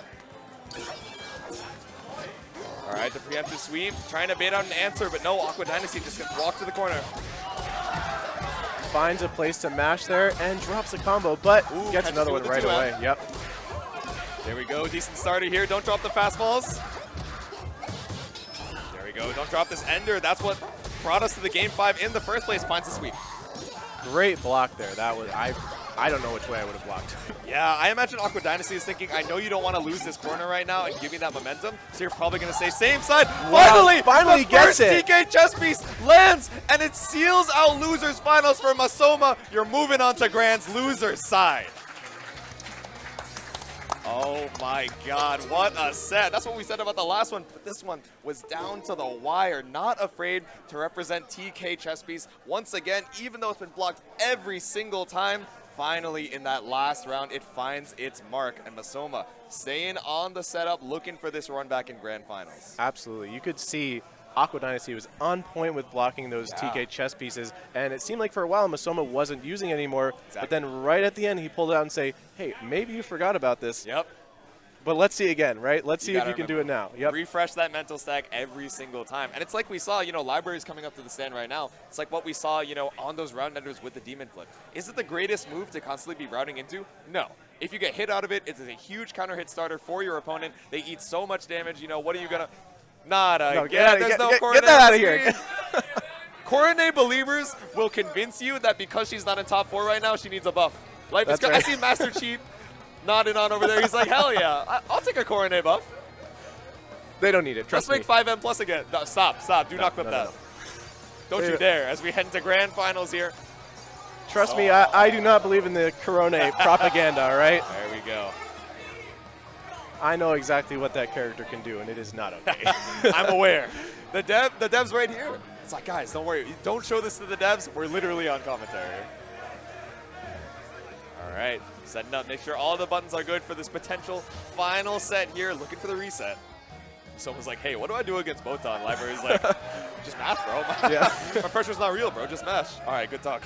All right, the preemptive sweep. Trying to bait out an answer, but no. Aqua Dynasty just gets walked to the corner. Finds a place to mash there and drops a combo, but Ooh, gets catches another it one with the right 2M. away. Yep. There we go. Decent starter here. Don't drop the fastballs. There we go. Don't drop this ender. That's what brought us to the game 5 in the first place. Finds the sweep. Great block there. That was I don't know which way I would have blocked. Yeah, I imagine Aqua Dynasty is thinking, I know you don't want to lose this corner right now and give me that momentum, so you're probably going to say same side. Wow, finally the gets first it. TK chess piece lands, and it seals out losers finals for Masoma. You're moving on to Grand's losers side. Oh my God, what a set. That's what we said about the last one, but this one was down to the wire. Not afraid to represent TK chess piece once again, even though it's been blocked every single time. Finally, in that last round, it finds its mark, and Masoma staying on the setup, looking for this run back in Grand Finals. Absolutely. You could see Aqua Dynasty was on point with blocking those Yeah. TK chess pieces, and it seemed like for a while Masoma wasn't using it anymore, Exactly. but then right at the end he pulled it out and say, hey, maybe you forgot about this, Yep. but let's see again, right? Let's see if gotta you can do it now. Yep. Refresh that mental stack every single time. And it's like we saw, libraries coming up to the stand right now. It's like what we saw, on those round enders with the Demon Flip. Is it the greatest move to constantly be routing into? No. If you get hit out of it, it's a huge counter hit starter for your opponent. They eat so much damage. What are you going to... Nada. No, Get get that out of here. Coronet believers will convince you that because she's not in top 4 right now, she needs a buff. Life is That's right. I see Master Chief nodding on over there. He's like, hell yeah, I'll take a Coronet buff. They don't need it, Let's trust me. make 5M plus again. No, stop. Do not clip no, that. no. Don't you Wait. dare, as we head into Grand Finals here. Trust me, I do not believe in the Corona propaganda, all right? There we go. I know exactly what that character can do, and it is not okay. I'm aware. The devs right here. It's like, guys, don't worry. Don't show this to the devs. We're literally on commentary. All right, setting up. Make sure all the buttons are good for this potential final set here. Looking for the reset. Someone's like, hey, what do I do against Botan? Library's like, just mash, bro. Yeah. My pressure's not real, bro. Just mash. All right, good talk.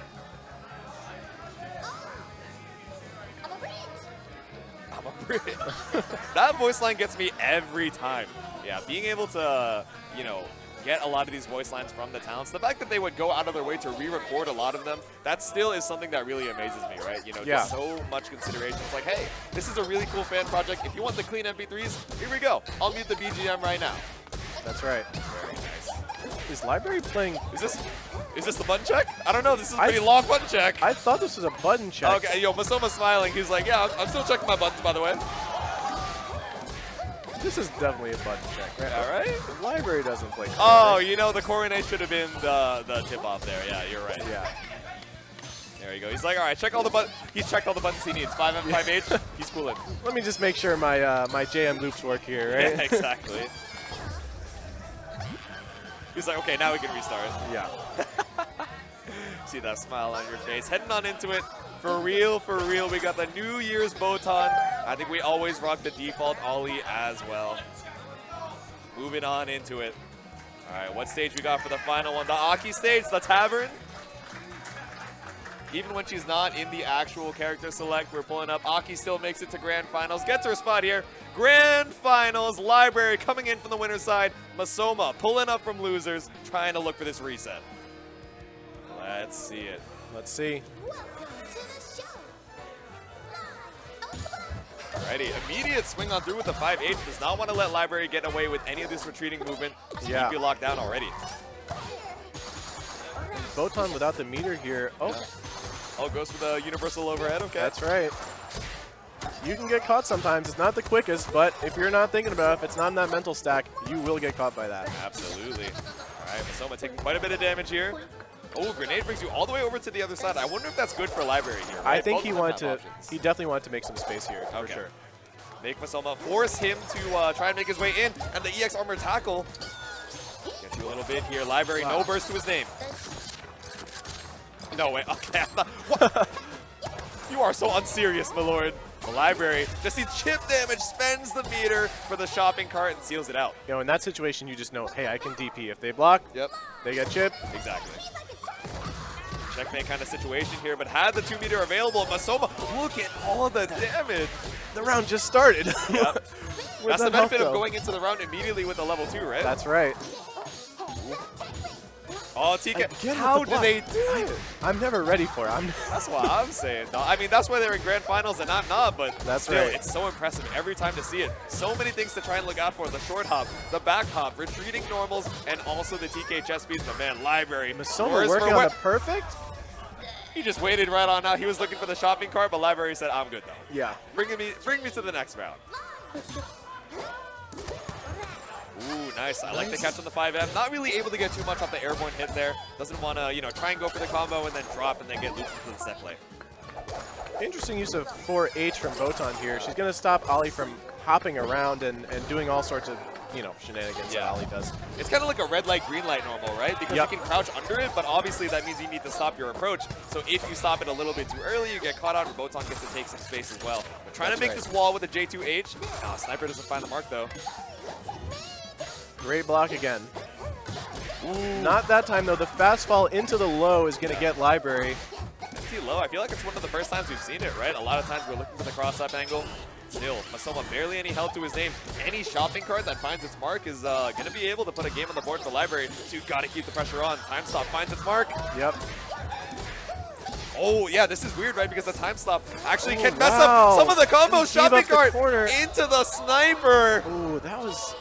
I'm a bridge. I'm a bridge. That voice line gets me every time. Yeah, being able to, get a lot of these voice lines from the talents. The fact that they would go out of their way to re-record a lot of them, that still is something that really amazes me, right? Yeah. Just so much consideration. It's like, hey, this is a really cool fan project. If you want the clean MP3s, here we go. I'll mute the BGM right now. That's right. Very nice. Is Library playing? Is this the button check? I don't know. This is a pretty long button check. I thought this was a button check. Okay, Masoma's smiling. He's like, yeah, I'm still checking my buttons, by the way. This is definitely a button check, right? All right. The Library doesn't play. Oh, the Coronet should have been the tip-off there. Yeah, you're right. Yeah. There you go. He's like, all right, check all the buttons. He's checked all the buttons he needs. 5M, 5H. He's cooling. Let me just make sure my my JM loops work here, right? Yeah, exactly. He's like, okay, now we can restart. Yeah. See that smile on your face. Heading on into it. For real, we got the New Year's Botan. I think we always rock the default Ollie as well. Moving on into it. All right, what stage we got for the final one? The Aki stage, the Tavern. Even when she's not in the actual character select, we're pulling up. Aki still makes it to Grand Finals, gets her spot here. Grand Finals, Library coming in from the winner's side. Masoma pulling up from losers, trying to look for this reset. Let's see it. Let's see. Alrighty, immediate swing on through with the 5H. Does not want to let Library get away with any of this retreating movement. Yeah. Keep you locked down already. Botan without the meter here. Oh, Oh, goes for the universal overhead. Okay. that's right. You can get caught sometimes. It's not the quickest, but if you're not thinking about it, if it's not in that mental stack, you will get caught by that. Absolutely. All right, Masoma taking quite a bit of damage here. Oh, grenade brings you all the way over to the other side. I wonder if that's good for Library here. Right? I think Both he of them wanted have to. options. He definitely wanted to make some space here for Okay. sure. Make Masoma force him to try and make his way in, and the EX armor tackle gets you a little bit here. Library, no burst to his name. No way. Okay. What? You are so unserious, my lord. The Library just sees chip damage, spends the meter for the shopping cart, and seals it out. You know, in that situation, you just know, hey, I can DP. If they block, Yep. they get chipped. Exactly. Checkmate kind of situation here, but had the 2 meter available. Masoma, look at all the damage. The round just started. Yep. With That's the that benefit health, of though. going into the round immediately with the level 2, right? That's right. Oh, TK, Again with how the do block. they do it? I'm never ready for it. That's what I'm saying. No, I mean, that's why they're in Grand Finals and I'm not, but That's still, right. it's so impressive every time to see it. So many things to try and look out for. The short hop, the back hop, retreating normals, and also the TK chess speeds. The man, Library. Masoma Where's working for on what? the perfect? He just waited right on out. He was looking for the shopping cart, but Library said, I'm good, though. Yeah. Bring me to the next round. Ooh, nice. I like the catch on the 5M. Not really able to get too much off the airborne hit there. Doesn't want to, try and go for the combo and then drop and then get looped into the set play. Interesting use of 4H from Botan here. She's going to stop Ollie from hopping around and doing all sorts of, shenanigans that Ollie does. It's kind of like a red light, green light normal, right? Because Yep. you can crouch under it, but obviously that means you need to stop your approach. So if you stop it a little bit too early, you get caught out and Botan gets to take some space as well. But trying to make this wall with the J2H. Sniper doesn't find the mark, though. Great block again. Not that time, though. The fast fall into the low is going to get Library. Empty low. I feel like it's one of the first times we've seen it, right? A lot of times we're looking for the cross-up angle. Still, Masoma barely any health to his name. Any shopping cart that finds its mark is going to be able to put a game on the board for Library. So you've got to keep the pressure on. Time stop finds its mark. Yep. Oh, yeah, this is weird, right? Because the time stop actually can mess wow. up some of the combos. Gave up Shopping the cart corner. into the sniper. Ooh, that was...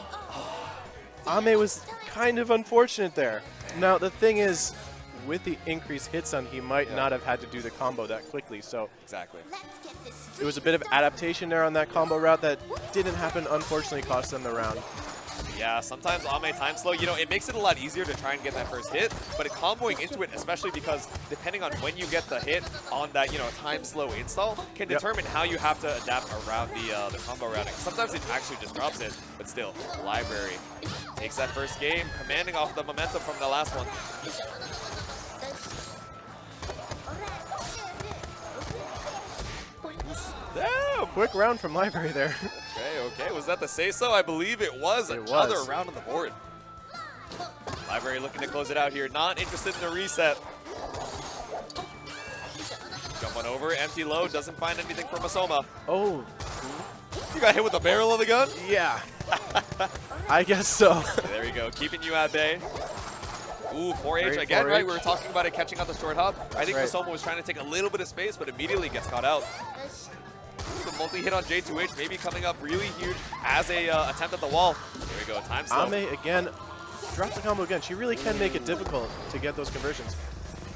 Ame was kind of unfortunate there. Now, the thing is, with the increased hit stun, he might not have had to do the combo that quickly. So Exactly. it was a bit of adaptation there on that combo route that didn't happen, unfortunately cost them the round. Yeah, sometimes Ame time slow, it makes it a lot easier to try and get that first hit, but comboing into it, especially because depending on when you get the hit on that, time slow install, can determine how you have to adapt around the combo routing. Sometimes it actually just drops it, but still, Library takes that first game, commanding off the momentum from the last one. Damn! Quick round from Library there. Okay. Was that the say-so? I believe it was. It Another was. round on the board. Library looking to close it out here. Not interested in the reset. Jump on over. Empty low. Doesn't find anything for Masoma. Oh, You got hit with the barrel of the gun? yeah. I guess so. There we go. Keeping you at bay. Ooh, 4H Great again, 4H. right? We were talking about it catching out the short hop. I think right. Masoma was trying to take a little bit of space, but immediately gets caught out. The multi-hit on J2H maybe coming up really huge as a attempt at the wall. There we go. Time slow. Ame again drops the combo again. She really can make it difficult to get those conversions.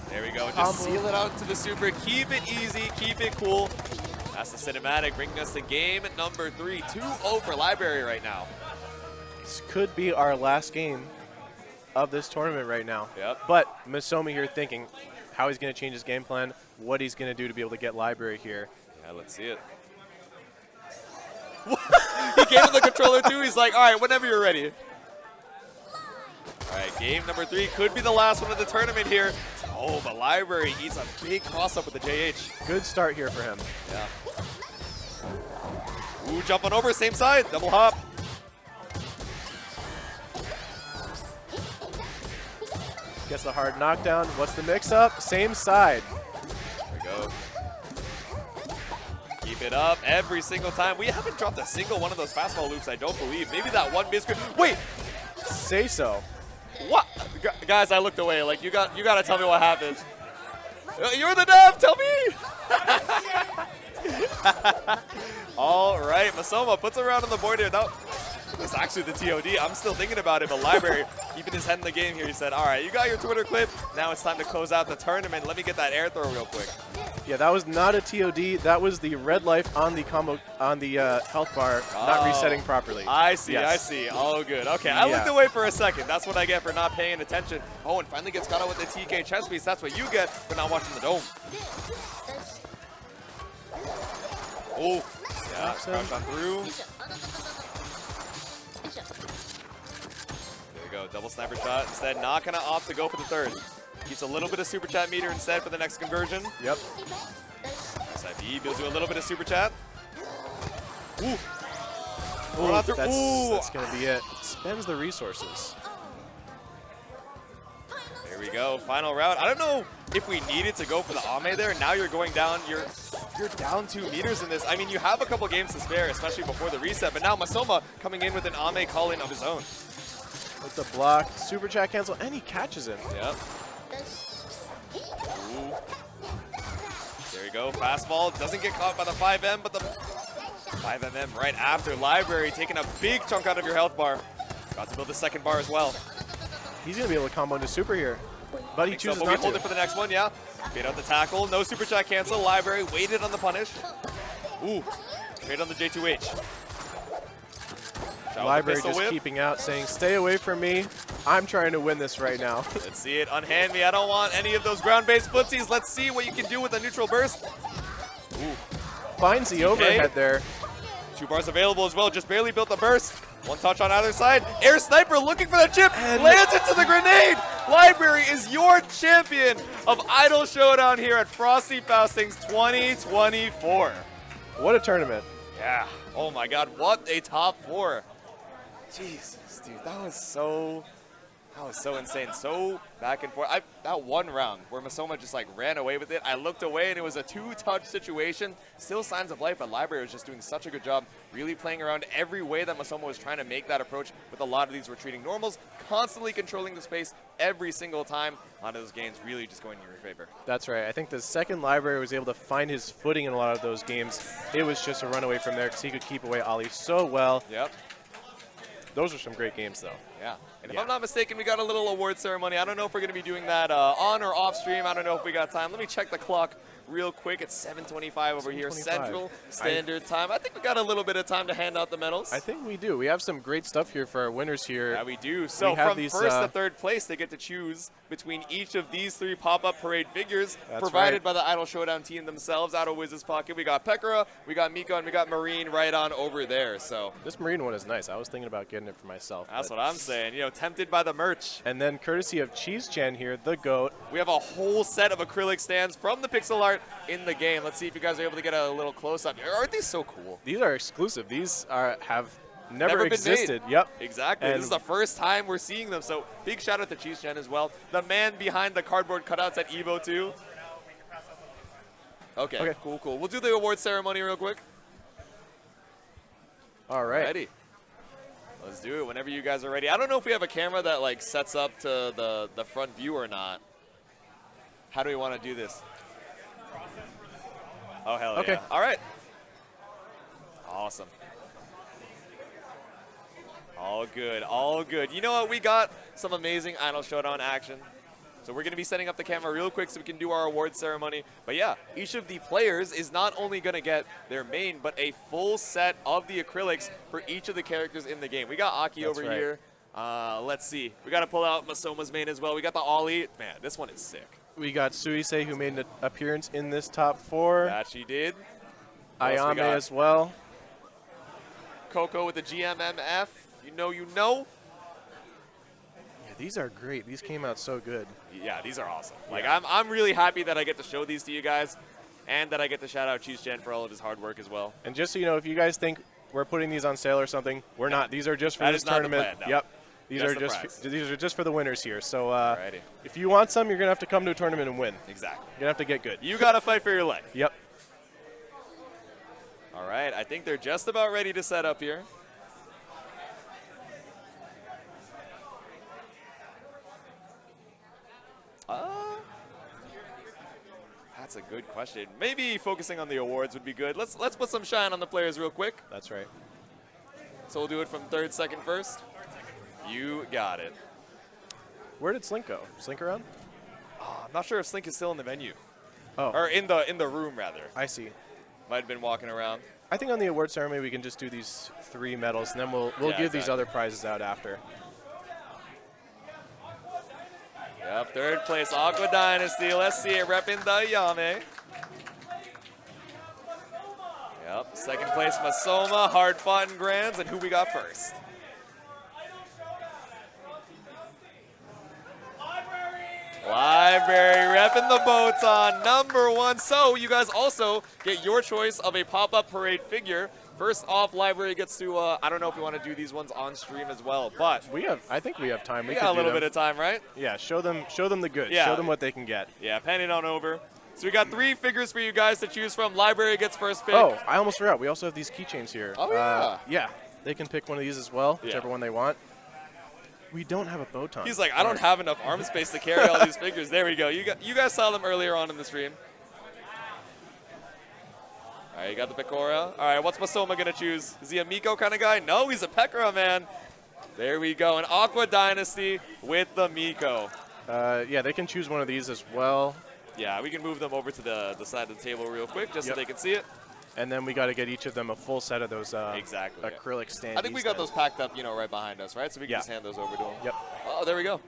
There we go. Just Combo. seal it out to the super. Keep it easy. Keep it cool. That's the cinematic, bringing us to game number 3. 2-0 for Library right now. This could be our last game of this tournament right now. Yep. But Masoma here thinking how he's going to change his game plan, what he's going to do to be able to get Library here. Yeah, let's see it. He gave him the controller too. He's like, all right, whenever you're ready. All All right, game number 3 could be the last one of the tournament here. Oh, but Library eats a big cross-up with the JH. Good start here for him. Yeah. Ooh, jumping over, same side, double hop. Gets the hard knockdown. What's the mix-up? Same side. There we go. Keep it up every single time. We haven't dropped a single one of those fastball loops, I don't believe. Maybe that one miscreant. Wait! Say so. What? Guys, I looked away. Like, you got to tell me what happened. You're the dev, tell me! All right, Masoma puts a round on the board here. That was actually the TOD. I'm still thinking about it, but Library keeping his head in the game here. He said, all right, you got your Twitter clip. Now it's time to close out the tournament. Let me get that air throw real quick. Yeah, that was not a TOD. That was the red life on the combo on the health bar not resetting properly. I see, Yes. I see. All good. Okay, I looked away for a second. That's what I get for not paying attention. Oh, and finally gets caught out with the TK chest piece. That's what you get for not watching the dome. Oh, yeah, crouch on through. There we go, double sniper shot. Instead, not gonna opt to go for the third. Keeps a little bit of super chat meter instead for the next conversion. Yep. SIB, he'll do a little bit of super chat. Ooh. Ooh, Ooh. that's going to be it. Spends the resources. There we go, final round. I don't know if we needed to go for the Ame there. Now you're going down, you're down 2 meters in this. I mean, you have a couple games to spare, especially before the reset, but now Masoma coming in with an Ame call-in of his own. With the block, super chat cancel, and he catches him. Yep. Ooh. There we go, fastball. Doesn't get caught by the 5M, but the 5MM right after. Library taking a big chunk out of your health bar. About to build the second bar as well. He's going to be able to combo into super here, but he chooses but not we hold to. it for the next one, yeah. Get out the tackle, no super chat cancel. Library waited on the punish. Ooh, straight on the J2H. Library just keeping out, saying, stay away from me. I'm trying to win this right now. Let's see it, unhand me. I don't want any of those ground-based footsies. Let's see what you can do with a neutral burst. Ooh. Finds the overhead there. 2 bars available as well, just barely built the burst. 1 touch on either side. Air Sniper looking for the chip, And lands into the grenade. Library is your champion of Idol Showdown here at Frosty Faustings 2024. What a tournament. Yeah, oh my God, what a top 4. Jesus, dude, that was so insane. So back and forth. That one round where Masoma just like ran away with it, I looked away and it was a 2-touch situation. Still signs of life, but Library was just doing such a good job, really playing around every way that Masoma was trying to make that approach with a lot of these retreating normals, constantly controlling the space every single time. A lot of those games really just going in your favor. That's right. I think the second Library was able to find his footing in a lot of those games. It was just a runaway from there because he could keep away Ollie so well. Yep. Those are some great games, though. Yeah. And if I'm not mistaken, we got a little award ceremony. I don't know if we're going to be doing that on or off stream. I don't know if we got time. Let me check the clock real quick. It's 7:25 over here, Central Standard Time. I think we got a little bit of time to hand out the medals. I think we do. We have some great stuff here for our winners here. Yeah, we do. So from first to third place, they get to choose between each of these 3 pop-up parade figures provided by the Idol Showdown team themselves out of Wiz's pocket. We got Pekara, we got Miko, and we got Marine right on over there. So this Marine one is nice. I was thinking about getting it for myself. That's what I'm saying. You know, tempted by the merch. And then courtesy of Cheese Chen here, the GOAT. We have a whole set of acrylic stands from the pixel art in the game. Let's see if you guys are able to get a little close-up. Aren't these so cool? These are exclusive. These have never existed. Made. Yep. Exactly. And this is the first time we're seeing them. So big shout out to Cheese Chen as well. The man behind the cardboard cutouts at Evo 2. Okay, cool. We'll do the award ceremony real quick. All right. Ready. Let's do it whenever you guys are ready. I don't know if we have a camera that like sets up to the front view or not. How do we want to do this? Oh, hell yeah. All right. Awesome. All good, all good. You know what? We got some amazing Idol Showdown action. So we're going to be setting up the camera real quick so we can do our award ceremony. But yeah, each of the players is not only going to get their main, but a full set of the acrylics for each of the characters in the game. We got Aki over here. Let's see. We got to pull out Masoma's main as well. We got the Ollie. Man, this one is sick. We got Suisei, who made an appearance in this top 4. That she did. Ayame as well. Coco with the GMMF. You know. These are great. These came out so good. Yeah, these are awesome. Like, Yeah. I'm really happy that I get to show these to you guys, and that I get to shout out Cheese Chen for all of his hard work as well. And just so you know, if you guys think we're putting these on sale or something, we're not. These are just for That this is not the tournament. plan, no. Yep. These Just are the just prize. these are just for the winners here. So Alrighty. if you want some, you're gonna have to come to a tournament and win. Exactly. You're gonna have to get good. You got to fight for your life. Yep. All right, I think they're just about ready to set up here. That's a good question. Maybe focusing on the awards would be good. Let's put some shine on the players real quick. That's right. So we'll do it from third, second, first. You got it. Where did Slink go? Slink around? I'm not sure if Slink is still in the venue, Oh, or in the room rather. I see. Might have been walking around. I think on the award ceremony we can just do these 3 medals, and then we'll Yeah, give these exactly. other prizes out after. Yep, third place, Aqua Dynasty. Let's see it, repping the Yame. Yep, second place, Masoma, hard fought in Grands, and who we got first? Library repping the Botan, #1. So you guys also get your choice of a pop-up parade figure. First off, Library gets to, I don't know if we want to do these ones on stream as well, but I think we have time. we could got a do little them. bit of time, right? Yeah, show them the goods. Yeah. Show them what they can get. Yeah, penning on over. So we got 3 figures for you guys to choose from. Library gets first pick. Oh, I almost forgot. We also have these keychains here. Oh, yeah. Yeah, they can pick one of these as well, Yeah. whichever one they want. We don't have a Botan. He's like, I don't have enough arm space to carry all these figures. There we go. You guys saw them earlier on in the stream. All right, you got the Pekora. All right, what's Masoma going to choose? Is he a Miko kind of guy? No, he's a Pekora, man. There we go. An Aqua Dynasty with the Miko. Yeah, they can choose one of these as well. Yeah, we can move them over to the side of the table real quick just Yep. so they can see it. And then we got to get each of them a full set of those Exactly, yeah. acrylic standees. I think we got those packed up, right behind us, right? So we can Yeah. just hand those over to him. Yep. Oh, there we go.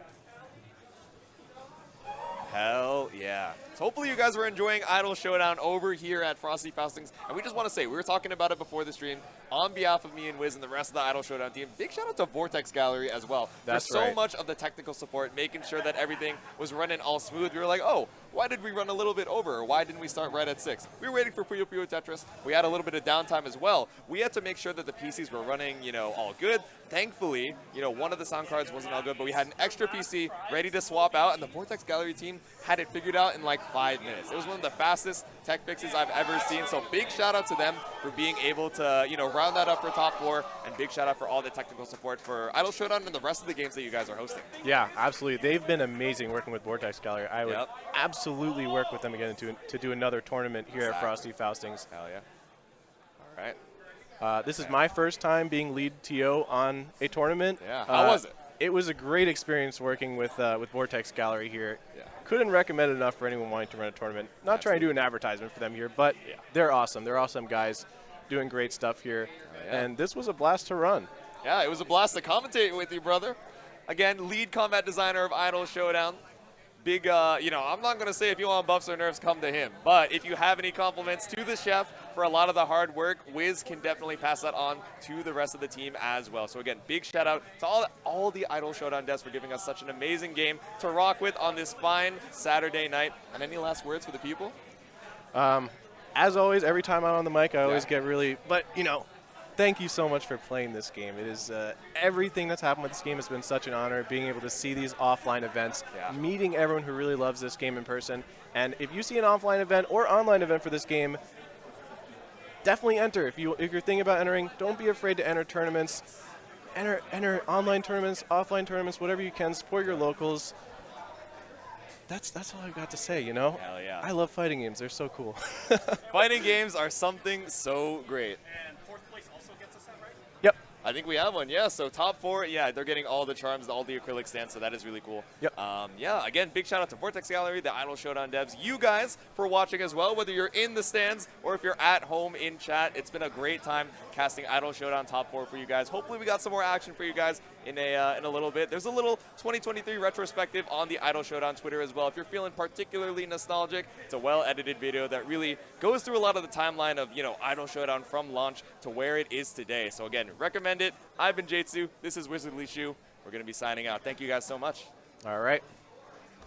Hell yeah. So hopefully you guys were enjoying Idol Showdown over here at Frosty Faustings. And we just want to say, we were talking about it before the stream. On behalf of me and Wiz and the rest of the Idol Showdown team, big shout out to Vortex Gallery as well. That's for so right. much of the technical support, making sure that everything was running all smooth. We were like, oh, why did we run a little bit over? Or why didn't we start right at 6? We were waiting for Puyo Puyo Tetris. We had a little bit of downtime as well. We had to make sure that the PCs were running, all good. Thankfully, one of the sound cards wasn't all good, but we had an extra PC ready to swap out, and the Vortex Gallery team had it figured out in like 5 minutes. It was one of the fastest tech fixes I've ever seen, so big shout out to them for being able to, round that up for top 4, and big shout out for all the technical support for Idol Showdown and the rest of the games that you guys are hosting. Yeah, absolutely. They've been amazing working with Vortex Gallery. I would Yep. absolutely work with them again to do another tournament here Exactly. at Frosty Faustings. Hell yeah. All right. This is my first time being lead TO on a tournament. Yeah, how was it? It was a great experience working with Vortex Gallery here. Yeah. Couldn't recommend it enough for anyone wanting to run a tournament. Not trying to do an advertisement for them here, but Yeah. they're awesome. They're awesome guys doing great stuff here. yeah. And this was a blast to run. Yeah, it was a blast to commentate with you, brother. Again, lead combat designer of Idol Showdown. Big, I'm not going to say if you want buffs or nerfs, come to him. But if you have any compliments to the chef for a lot of the hard work, Wiz can definitely pass that on to the rest of the team as well. So again, big shout out to all the Idol Showdown devs for giving us such an amazing game to rock with on this fine Saturday night. And any last words for the people? As always, every time I'm on the mic, I always Yeah. get really, but thank you so much for playing this game. It is everything that's happened with this game has been such an honor. Being able to see these offline events, Yeah. meeting everyone who really loves this game in person. And if you see an offline event or online event for this game, definitely enter. If you're thinking about entering, don't be afraid to enter tournaments. Enter online tournaments, offline tournaments, whatever you can. Support your locals. That's all I've got to say. Hell yeah. I love fighting games. They're so cool. Fighting games are something so great. And fourth place also gets a set, right? Yep. I think we have one, yeah. So top 4, yeah, they're getting all the charms, all the acrylic stands, so that is really cool. Yep. Yeah, again, big shout out to Vortex Gallery, the Idol Showdown devs, you guys for watching as well, whether you're in the stands or if you're at home in chat. It's been a great time casting Idol Showdown top 4 for you guys. Hopefully we got some more action for you guys in a little bit. There's a little 2023 retrospective on the Idol Showdown Twitter as well. If you're feeling particularly nostalgic, it's a well-edited video that really goes through a lot of the timeline of, Idol Showdown from launch to where it is today. So again, recommend it. I've been Jatsu. This is Wizardly Shu. we're going to be signing out. Thank you guys so much. All right.